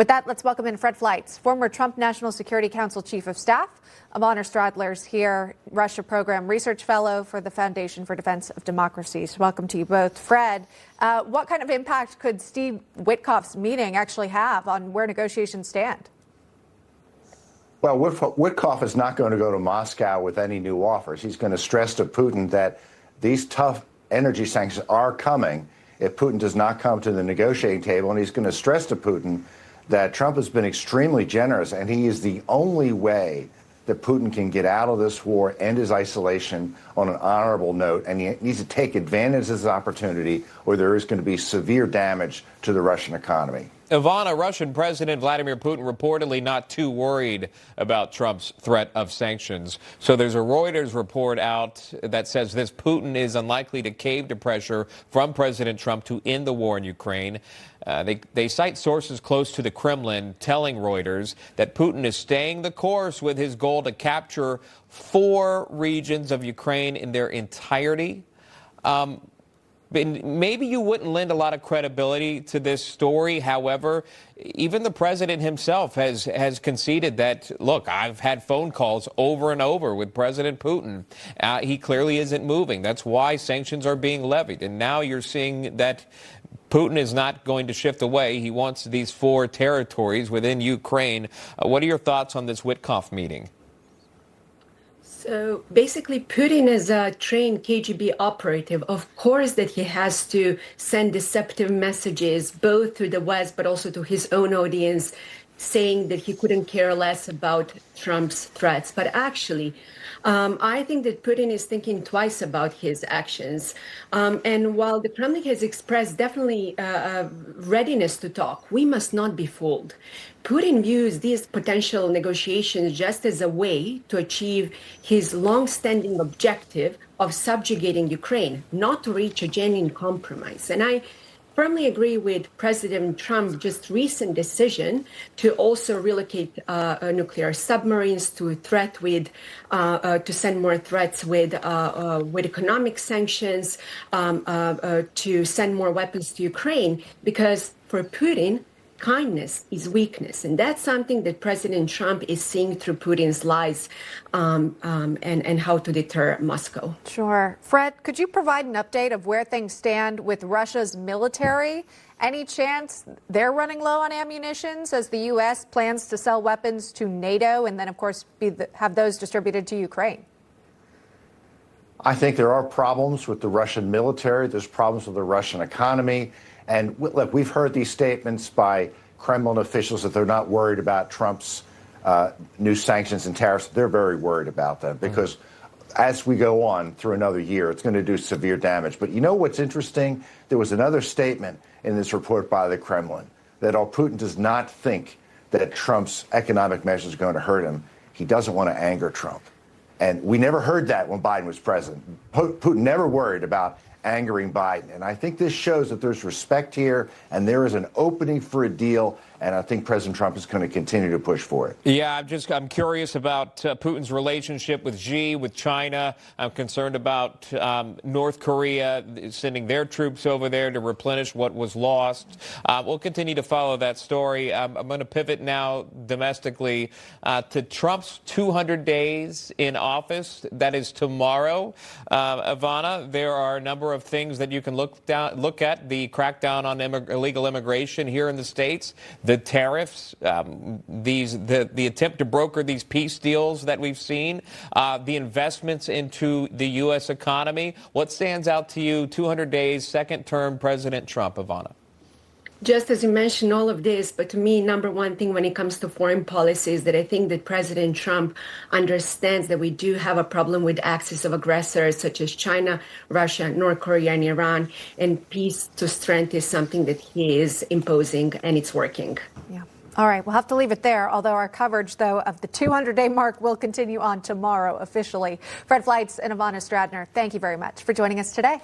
With that, let's welcome in Fred Fleitz, former Trump National Security Council Chief of Staff. Ivana Stradner's here, Russia Program Research Fellow for the Foundation for Defense of Democracies. Welcome to you both. Fred, what kind of impact could Steve Witkoff's meeting actually have on where negotiations stand? Well, Witkoff is not going to go to Moscow with any new offers. He's going to stress to Putin that these tough energy sanctions are coming if Putin does not come to the negotiating table. And he's going to stress to Putin that Trump has been extremely generous, and he is the only way that Putin can get out of this war, end his isolation on an honorable note, and he needs to take advantage of this opportunity, or there is going to be severe damage to the Russian economy. Ivana, Russian President Vladimir Putin reportedly not too worried about Trump's threat of sanctions. So there's a Reuters report out that says this: Putin is unlikely to cave to pressure from President Trump to end the war in Ukraine. They cite sources close to the Kremlin telling Reuters that Putin is staying the course with his goal to capture 4 regions of Ukraine in their entirety. Maybe you wouldn't lend a lot of credibility to this story. However, even the president himself has conceded that, look, I've had phone calls over and over with President Putin. He clearly isn't moving. That's why sanctions are being levied. And now you're seeing that Putin is not going to shift away. He wants these 4 territories within Ukraine. What are your thoughts on this Witkoff meeting? So basically, Putin is a trained KGB operative. Of course that he has to send deceptive messages, both to the West, but also to his own audience, saying that he couldn't care less about Trump's threats. But actually, I think that Putin is thinking twice about his actions. And while the Kremlin has expressed definitely readiness to talk, we must not be fooled. Putin views these potential negotiations just as a way to achieve his long-standing objective of subjugating Ukraine, not to reach a genuine compromise. And I firmly agree with President Trump's just recent decision to also relocate nuclear submarines, to send more threats with economic sanctions, to send more weapons to Ukraine, because for Putin, kindness is weakness. And that's something that President Trump is seeing through Putin's lies and how to deter Moscow. Sure. Fred, could you provide an update of where things stand with Russia's military? Any chance they're running low on ammunition as the U.S. plans to sell weapons to NATO and then, of course, have those distributed to Ukraine? I think there are problems with the Russian military. There's problems with the Russian economy. And look, we've heard these statements by Kremlin officials that they're not worried about Trump's new sanctions and tariffs. They're very worried about them because as we go on through another year, it's going to do severe damage. But you know what's interesting? There was another statement in this report by the Kremlin that Putin does not think that Trump's economic measures are going to hurt him. He doesn't want to anger Trump. And we never heard that when Biden was president. Putin never worried about angering Biden. And I think this shows that there's respect here and there is an opening for a deal. And I think President Trump is going to continue to push for it. Yeah, I'm curious about Putin's relationship with Xi, with China. I'm concerned about North Korea sending their troops over there to replenish what was lost. We'll continue to follow that story. I'm going to pivot now domestically to Trump's 200 days in office. That is tomorrow. Ivana, there are a number of things that you can look at. The crackdown on illegal immigration here in the States, the tariffs, the attempt to broker these peace deals that we've seen, the investments into the U.S. economy. What stands out to you, 200 days, second term President Trump, Ivana? Just as you mentioned all of this, but to me, number one thing when it comes to foreign policy is that I think that President Trump understands that we do have a problem with access of aggressors such as China, Russia, North Korea, and Iran. And peace to strength is something that he is imposing, and it's working. Yeah. All right. We'll have to leave it there, although our coverage, though, of the 200-day mark will continue on tomorrow officially. Fred Fleitz and Ivana Stradner, thank you very much for joining us today.